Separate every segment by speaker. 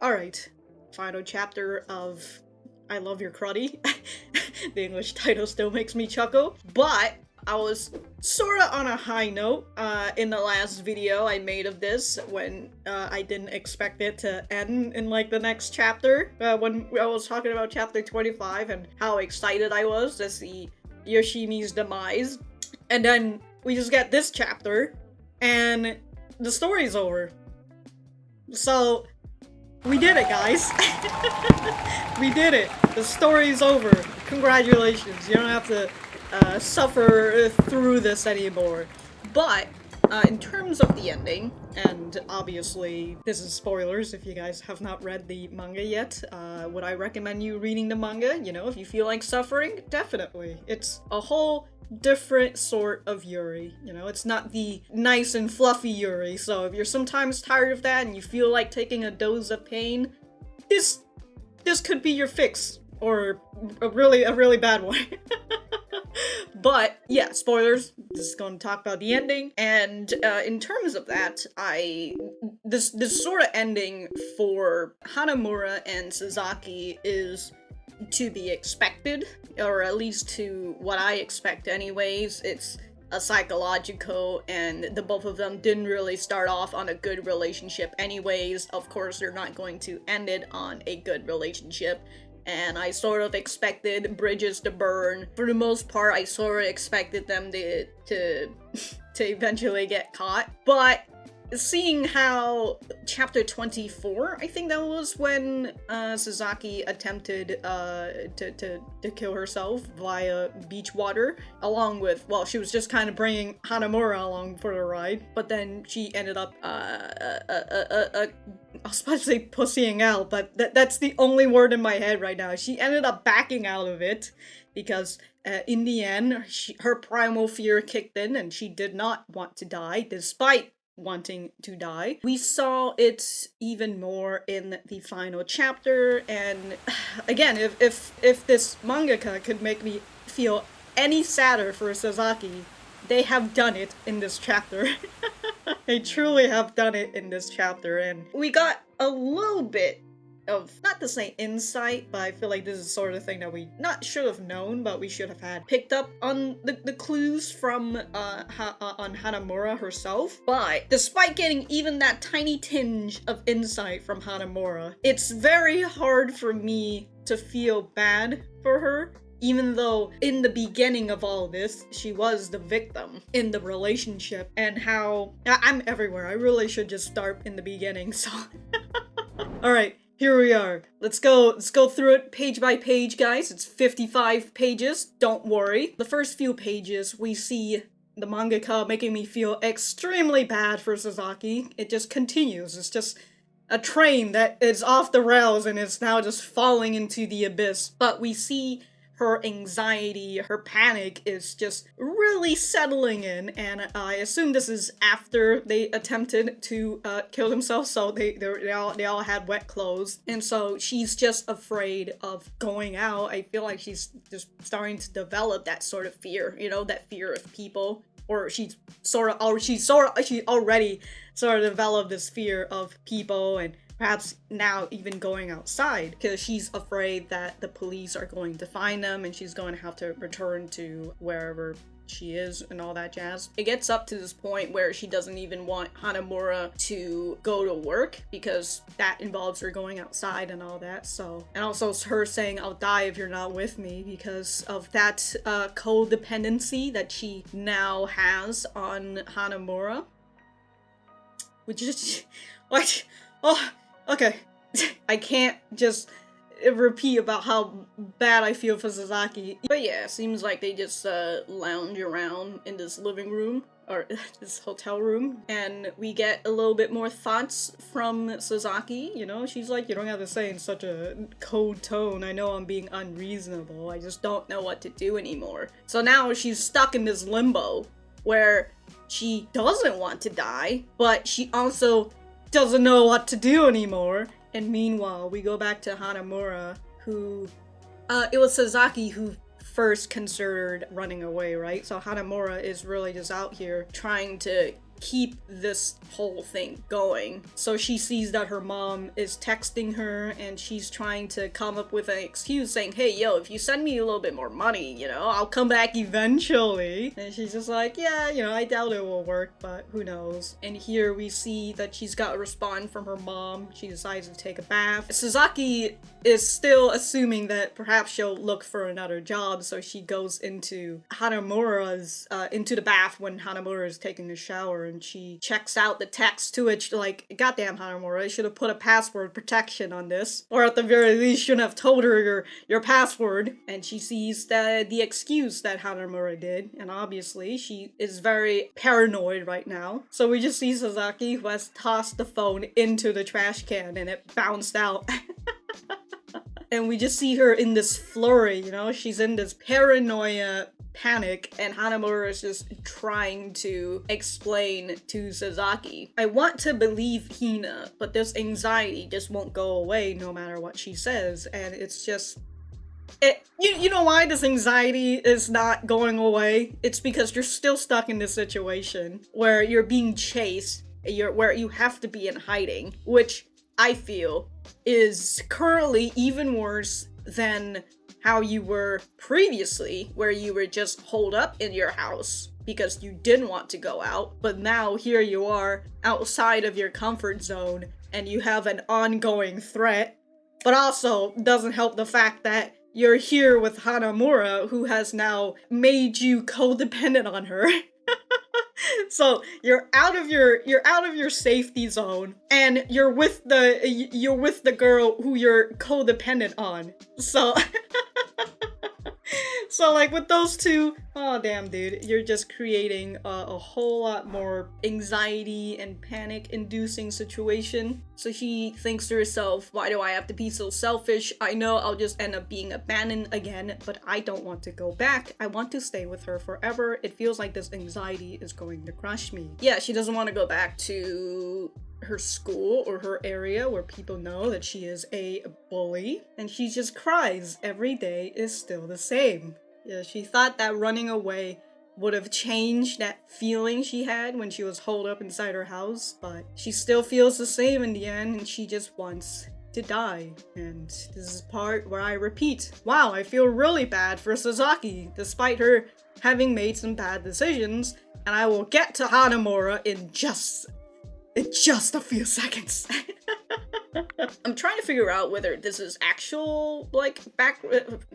Speaker 1: Alright, final chapter of I Love Your Cruddy. The English title still makes me chuckle, but I was sorta on a high note in the last video I made of this when I didn't expect it to end in like the next chapter, when I was talking about chapter 25 and how excited I was to see Yoshimi's demise. And then we just get this chapter and the story's over. So we did it, guys. We did it. The story's over. Congratulations. You don't have to suffer through this anymore. But in terms of the ending, and obviously this is spoilers if you guys have not read the manga yet, would I recommend you reading the manga? You know, if you feel like suffering, definitely. It's a whole different sort of Yuri, you know, it's not the nice and fluffy Yuri, so if you're sometimes tired of that and you feel like taking a dose of pain, this could be your fix, or a really bad one. But yeah, spoilers, this is going to talk about the ending, and in terms of that, this sort of ending for Hanamura and Sasaki is to be expected, or at least to what I expect anyways. It's a psychological, and the both of them didn't really start off on a good relationship anyways. Of course, they're not going to end it on a good relationship, and I sort of expected bridges to burn. For the most part, I sort of expected them to eventually get caught, but seeing how chapter 24, I think that was when Sasaki attempted to kill herself via beach water, along with, well, she was just kind of bringing Hanamura along for the ride, but then she ended up I was about to say pussying out, but that's the only word in my head right now. She ended up backing out of it because in the end, her primal fear kicked in and she did not want to die, despite wanting to die. We saw it even more in the final chapter, and again, if this mangaka could make me feel any sadder for Sasaki, they have done it in this chapter. They truly have done it in this chapter, and we got a little bit of, not to say insight, but I feel like this is sort of the thing that we not should have known, but we should have had picked up on the clues from on Hanamura herself. But despite getting even that tiny tinge of insight from Hanamura, it's very hard for me to feel bad for her, even though in the beginning of all this, she was the victim in the relationship, and how I'm everywhere. I really should just start in the beginning, so alright. Here we are. Let's go through it page by page, guys. It's 55 pages, don't worry. The first few pages, we see the mangaka making me feel extremely bad for Sasaki. It just continues. It's just a train that is off the rails and is now just falling into the abyss. But we see her anxiety, her panic is just really settling in, and I assume this is after they attempted to kill themselves, so they all had wet clothes, and so she's just afraid of going out. I feel like she's just starting to develop that sort of fear, you know, that fear of people, or she already sort of developed this fear of people, and perhaps now even going outside, because she's afraid that the police are going to find them and she's going to have to return to wherever she is and all that jazz. It gets up to this point where she doesn't even want Hanamura to go to work because that involves her going outside and all that. So, and also her saying, "I'll die if you're not with me," because of that codependency that she now has on Hanamura. Which is what? Oh, okay. I can't just repeat about how bad I feel for Sasaki. But yeah, it seems like they just lounge around in this living room, or this hotel room, and we get a little bit more thoughts from Sasaki. You know, she's like, "You don't have to say in such a cold tone. I know I'm being unreasonable. I just don't know what to do anymore." So now she's stuck in this limbo where she doesn't want to die, but she also doesn't know what to do anymore. And meanwhile, we go back to Hanamura, who, it was Sasaki who first considered running away, right? So Hanamura is really just out here trying to keep this whole thing going. So she sees that her mom is texting her and she's trying to come up with an excuse saying, hey, yo, if you send me a little bit more money, you know, I'll come back eventually. And she's just like, yeah, you know, I doubt it will work, but who knows. And here we see that she's got a response from her mom. She decides to take a bath. Sasaki is still assuming that perhaps she'll look for another job, so she goes into Hanamura's, into the bath when Hanamura is taking a shower, and she checks out the text to it, like, goddamn Hanamura, you should have put a password protection on this, or at the very least shouldn't have told her your password. And she sees the excuse that Hanamura did, and obviously she is very paranoid right now. So we just see Sasaki, who has tossed the phone into the trash can and it bounced out. And we just see her in this flurry, you know, she's in this paranoia panic, and Hanamura is just trying to explain to Sasaki. I want to believe Hina, but this anxiety just won't go away no matter what she says, and it's just... You know why this anxiety is not going away? It's because you're still stuck in this situation where you're being chased, where you have to be in hiding, which I feel is currently even worse than how you were previously, where you were just holed up in your house because you didn't want to go out, but now here you are outside of your comfort zone and you have an ongoing threat. But also doesn't help the fact that you're here with Hanamura, who has now made you codependent on her. So you're out of your safety zone, and you're with the girl who you're codependent on. So so like with those two, oh damn dude, you're just creating a whole lot more anxiety and panic inducing situation. So she thinks to herself, why do I have to be so selfish? I know I'll just end up being abandoned again, but I don't want to go back. I want to stay with her forever. It feels like this anxiety is going to crush me. Yeah, she doesn't want to go back to her school or her area where people know that she is a bully, and she just cries. Every day is still the same. Yeah, she thought that running away would have changed that feeling she had when she was holed up inside her house, but she still feels the same in the end, and she just wants to die. And this is part where I repeat, wow, I feel really bad for Sasaki, despite her having made some bad decisions, and I will get to Hanamura in just a few seconds. I'm trying to figure out whether this is actual, like,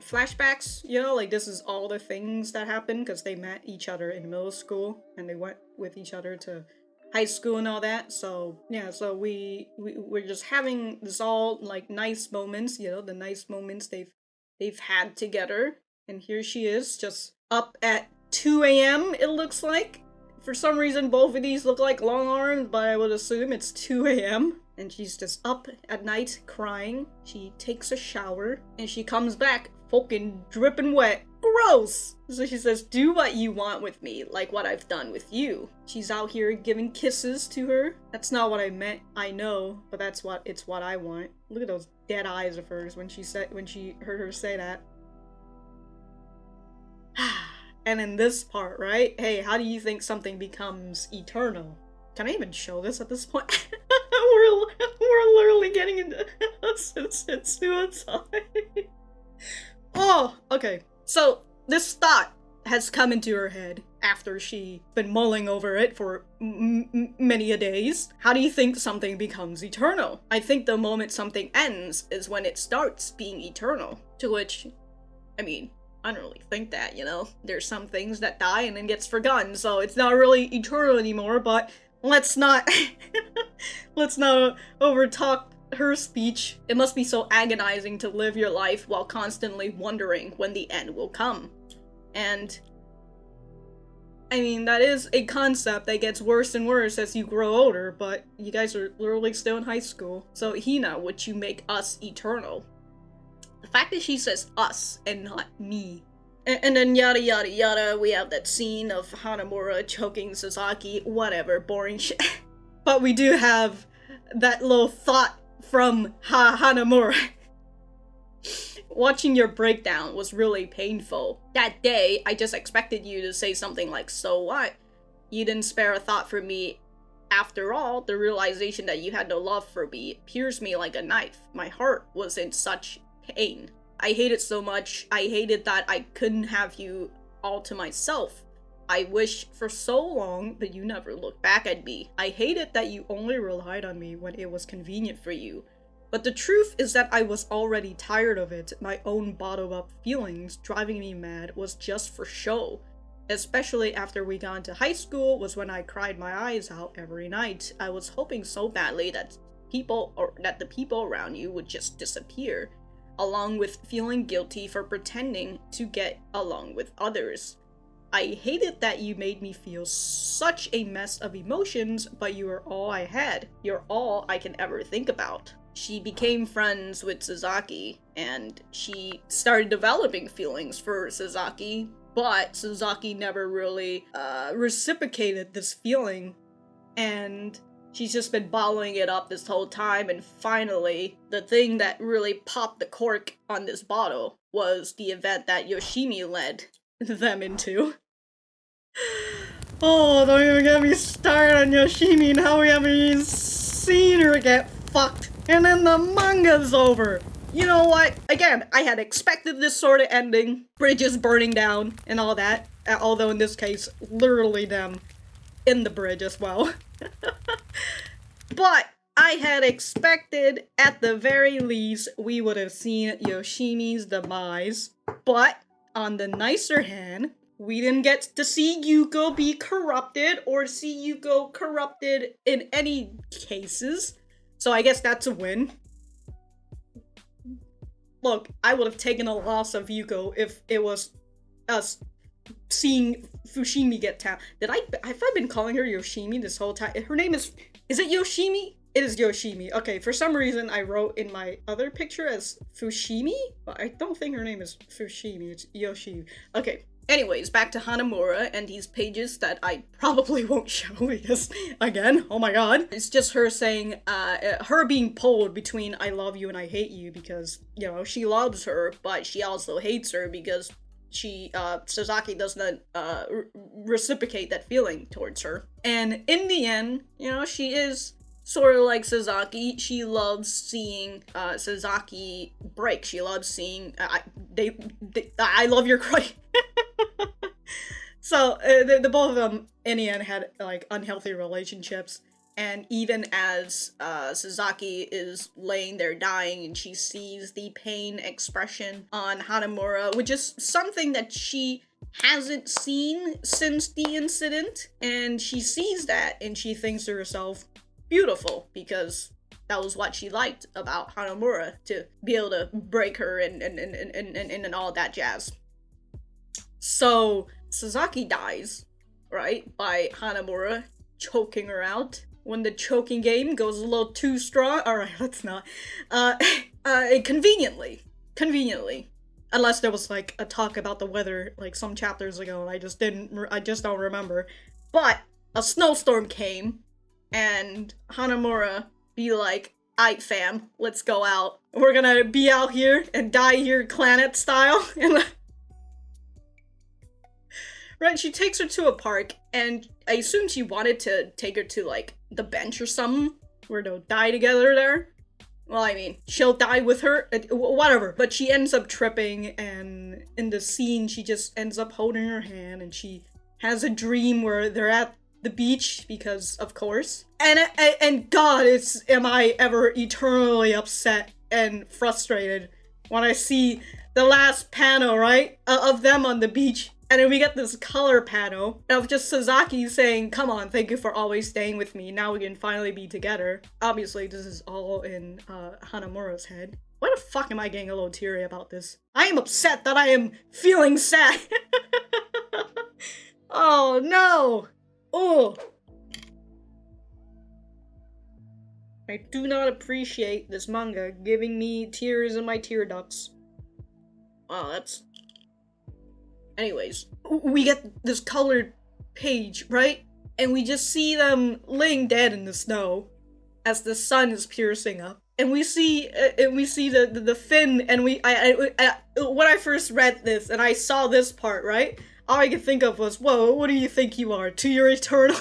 Speaker 1: flashbacks, you know, like this is all the things that happened because they met each other in middle school and they went with each other to high school and all that. So yeah, so we're just having this all like nice moments, you know, the nice moments they've had together. And here she is, just up at 2 a.m. it looks like. For some reason, both of these look like long arms, but I would assume it's 2 a.m. And she's just up at night crying. She takes a shower and she comes back fucking dripping wet. Gross! So she says, do what you want with me, like what I've done with you. She's out here giving kisses to her. That's not what I meant, I know, but it's what I want. Look at those dead eyes of hers when she heard her say that. And in this part, right? Hey, how do you think something becomes eternal? Can I even show this at this point? we're literally getting into assisted suicide. Oh, okay. So this thought has come into her head after she's been mulling over it for many a days. How do you think something becomes eternal? I think the moment something ends is when it starts being eternal. To which, I mean, I don't really think that, you know? There's some things that die and then gets forgotten, so it's not really eternal anymore, but let's not overtalk her speech. It must be so agonizing to live your life while constantly wondering when the end will come. And I mean, that is a concept that gets worse and worse as you grow older, but you guys are literally still in high school. So Hina, would you make us eternal? The fact that she says us and not me. And then yada yada yada, we have that scene of Hanamura choking Sasaki, whatever, boring shit. But we do have that little thought from Hanamura. Watching your breakdown was really painful. That day, I just expected you to say something like, so what? You didn't spare a thought for me. After all, the realization that you had no love for me pierced me like a knife. My heart was in such pain. I hated so much. I hated that I couldn't have you all to myself. I wished for so long that you never looked back at me. I hated that you only relied on me when it was convenient for you. But the truth is that I was already tired of it. My own bottled-up feelings driving me mad was just for show. Especially after we got into high school was when I cried my eyes out every night. I was hoping so badly that the people around you would just disappear, along with feeling guilty for pretending to get along with others. I hated that you made me feel such a mess of emotions, but you are all I had. You're all I can ever think about. She became friends with Sasaki, and she started developing feelings for Sasaki, but Sasaki never really reciprocated this feeling, and she's just been bottling it up this whole time, and finally, the thing that really popped the cork on this bottle was the event that Yoshimi led them into. Oh, don't even get me started on Yoshimi. Now we haven't even seen her get fucked. And then the manga's over. You know what? Again, I had expected this sort of ending. Bridges burning down and all that. Although in this case, literally them in the bridge as well. But I had expected, at the very least, we would have seen Yoshimi's demise. But, on the nicer hand, we didn't get to see Yuko be corrupted, or see Yuko corrupted in any cases. So I guess that's a win. Look, I would have taken a loss of Yuko if it was us seeing Fushimi get tapped. Have I been calling her Yoshimi this whole time? Her name is it Yoshimi? It is Yoshimi. Okay, for some reason I wrote in my other picture as Fushimi, but I don't think her name is Fushimi, it's Yoshimi. Okay. Anyways, back to Hanamura and these pages that I probably won't show because, again, oh my god. It's just her saying, her being pulled between I love you and I hate you because, you know, she loves her, but she also hates her because Sasaki doesn't, reciprocate that feeling towards her. And in the end, you know, she is sort of like Sasaki. She loves seeing, Sasaki break. She loves seeing, I love your cry. So, the both of them, in the end, had, like, unhealthy relationships, and even as, Sasaki is laying there dying, and she sees the pain expression on Hanamura, which is something that she hasn't seen since the incident, and she sees that, and she thinks to herself, beautiful, because that was what she liked about Hanamura, to be able to break her and all that jazz. So, Sasaki dies, right, by Hanamura choking her out. When the choking game goes a little too strong, alright, let's not. Conveniently. Unless there was, like, a talk about the weather, like, some chapters ago, and I just don't remember. But, a snowstorm came, and Hanamura be like, aight fam, let's go out. We're gonna be out here and die here Clannad style, and right, she takes her to a park, and I assume she wanted to take her to, like, the bench or something, where they'll die together there. Well, I mean, she'll die with her, whatever. But she ends up tripping, and in the scene, she just ends up holding her hand, and she has a dream where they're at the beach, because, of course. And God, am I ever eternally upset and frustrated when I see the last panel, right, of them on the beach. And then we get this color panel of just Sasaki saying, come on, thank you for always staying with me. Now we can finally be together. Obviously, this is all in Hanamura's head. Why the fuck am I getting a little teary about this? I am upset that I am feeling sad. Oh, no. Oh. I do not appreciate this manga giving me tears in my tear ducts. Wow, that's... Anyways, we get this colored page, right? And we just see them laying dead in the snow as the sun is piercing up. And we see the fin, and when I first read this and I saw this part, right? all I could think of was, whoa, what do you think you are, 2-year eternal?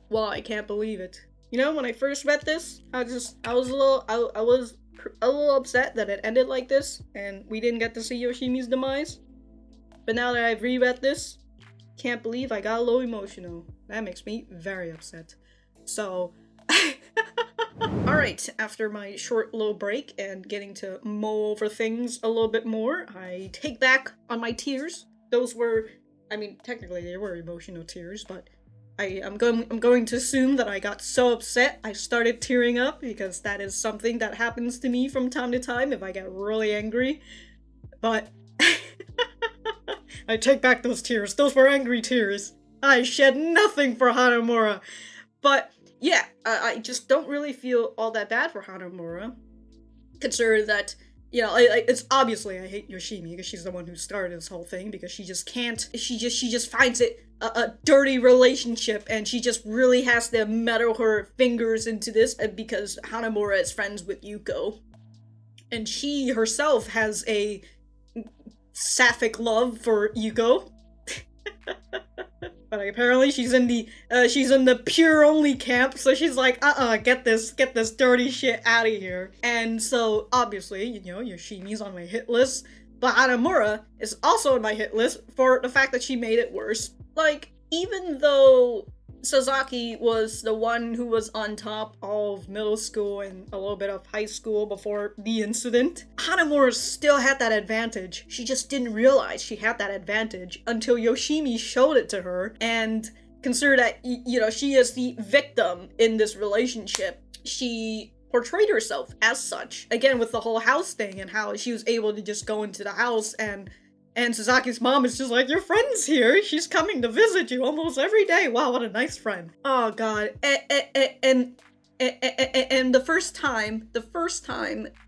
Speaker 1: Well, I can't believe it. You know, when I first read this, I was a little upset that it ended like this, and we didn't get to see Yoshimi's demise. But now that I've reread this, can't believe I got a little emotional. That makes me very upset. So, alright, after my short little break and getting to mull over things a little bit more, I take back on my tears. Those were, I mean, technically they were emotional tears, but I'm going to assume that I got so upset I started tearing up, because that is something that happens to me from time to time if I get really angry. But I take back those tears. Those were angry tears. I shed nothing for Hanamura. But yeah, I just don't really feel all that bad for Hanamura. Consider that, you know, it's obviously I hate Yoshimi because she's the one who started this whole thing, because she just can't, she just finds it a dirty relationship, and she just really has to meddle her fingers into this because Hanamura is friends with Yuko. And she herself has a sapphic love for Yuko. But apparently she's in the pure only camp, so she's like, get this dirty shit out of here. And so obviously, you know, Yoshimi's on my hit list, but Hanamura is also on my hit list for the fact that she made it worse. Like, even though Sasaki was the one who was on top of middle school and a little bit of high school before the incident, Hanamura still had that advantage. She just didn't realize she had that advantage until Yoshimi showed it to her, and consider that, you know, she is the victim in this relationship. She portrayed herself as such, again with the whole house thing and how she was able to just go into the house and Sasaki's mom is just like, your friend's here, she's coming to visit you almost every day. Wow, what a nice friend. Oh god. And the first time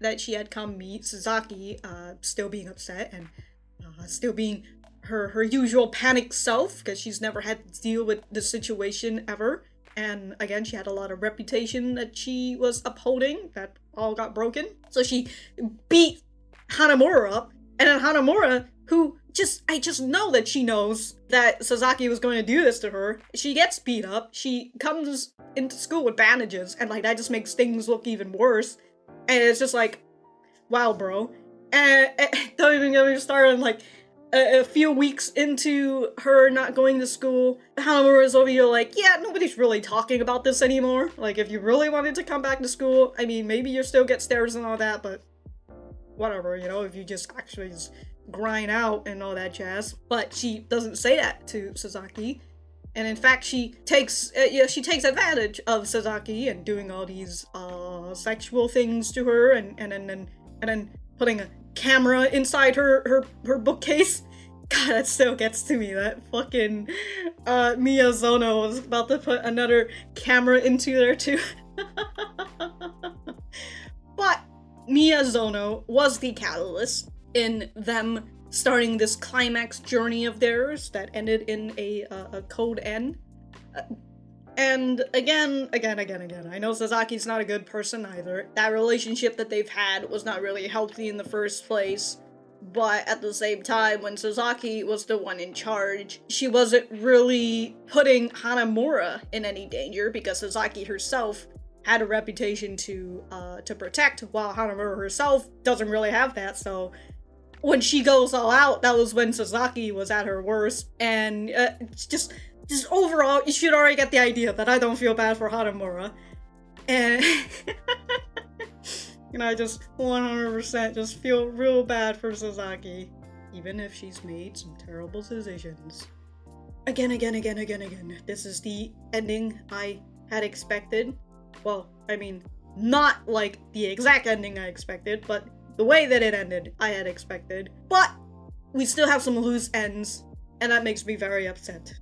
Speaker 1: that she had come meet Sasaki, still being upset and still being her usual panic self, because she's never had to deal with the situation ever. And again, she had a lot of reputation that she was upholding that all got broken. So she beat Hanamura up, and then Hanamura, who I just know that she knows that Sasaki was going to do this to her. She gets beat up, she comes into school with bandages, and like that just makes things look even worse. And it's just like, wow, bro. And don't even get me started, like, a few weeks into her not going to school, Hanamura's over here like, yeah, nobody's really talking about this anymore. Like, if you really wanted to come back to school, I mean, maybe you still get stares and all that, but whatever, you know, if you just actually just grind out and all that jazz. But she doesn't say that to Sasaki, and in fact she takes advantage of Sasaki and doing all these sexual things to her, and then putting a camera inside her bookcase. God, that still gets to me. That fucking Miyazono was about to put another camera into there too. But Miyazono was the catalyst in them starting this climax journey of theirs that ended in a code N. And again, I know Sasaki's not a good person either. That relationship that they've had was not really healthy in the first place. But at the same time, when Sasaki was the one in charge, she wasn't really putting Hanamura in any danger, because Sasaki herself had a reputation to protect, while Hanamura herself doesn't really have that. So when she goes all out, that was when Sasaki was at her worst. And just overall, you should already get the idea that I don't feel bad for Hanamura. And and I just 100% just feel real bad for Sasaki, even if she's made some terrible decisions. Again. This is the ending I had expected. Well, I mean, not like the exact ending I expected, but the way that it ended, I had expected. But we still have some loose ends, and that makes me very upset.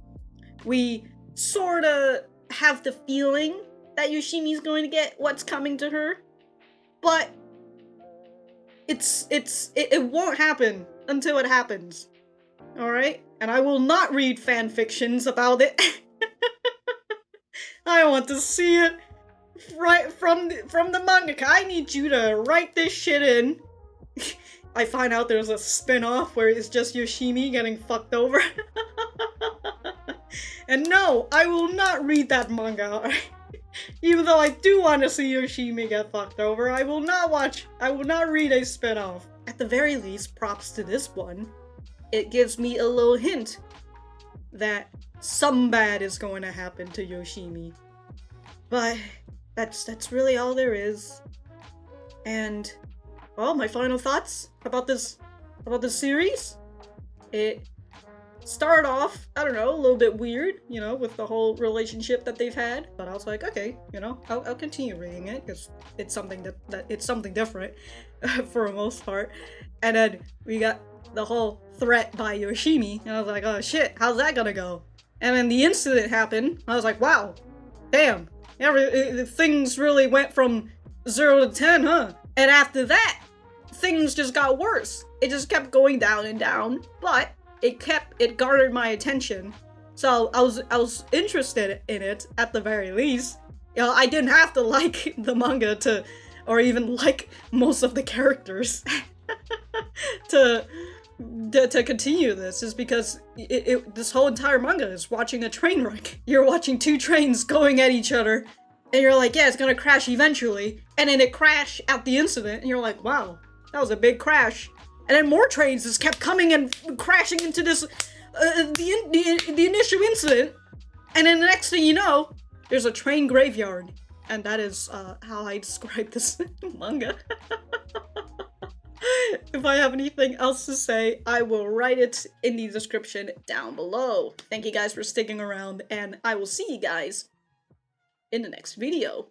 Speaker 1: We sorta have the feeling that Yoshimi's going to get what's coming to her, but it won't happen until it happens. Alright? And I will not read fan fictions about it. I want to see it right from the mangaka. I need you to write this shit in. I find out there's a spin-off where it's just Yoshimi getting fucked over. And no, I will not read that manga. Even though I do want to see Yoshimi get fucked over, I will not read a spin-off. At the very least, props to this one. It gives me a little hint that some bad is going to happen to Yoshimi. But that's really all there is. And well, my final thoughts about this series. It started off, I don't know, a little bit weird, you know, with the whole relationship that they've had. But I was like, okay, you know, I'll continue reading it because it's something that it's something different for the most part. And then we got the whole threat by Yoshimi, and I was like, oh shit, how's that gonna go? And then the incident happened. I was like, wow, damn, things really went from 0 to 10, huh? And after that, things just got worse. It just kept going down and down, but it garnered my attention. So I was interested in it at the very least. You know, I didn't have to like the manga or even like most of the characters to continue this, is because this whole entire manga is watching a train wreck. You're watching two trains going at each other, and you're like, yeah, it's gonna crash eventually. And then it crashed at the incident, and you're like, wow, that was a big crash. And then more trains just kept coming and crashing into this, the initial incident. And then the next thing you know, there's a train graveyard. And that is how I describe this manga. If I have anything else to say, I will write it in the description down below. Thank you guys for sticking around, and I will see you guys in the next video.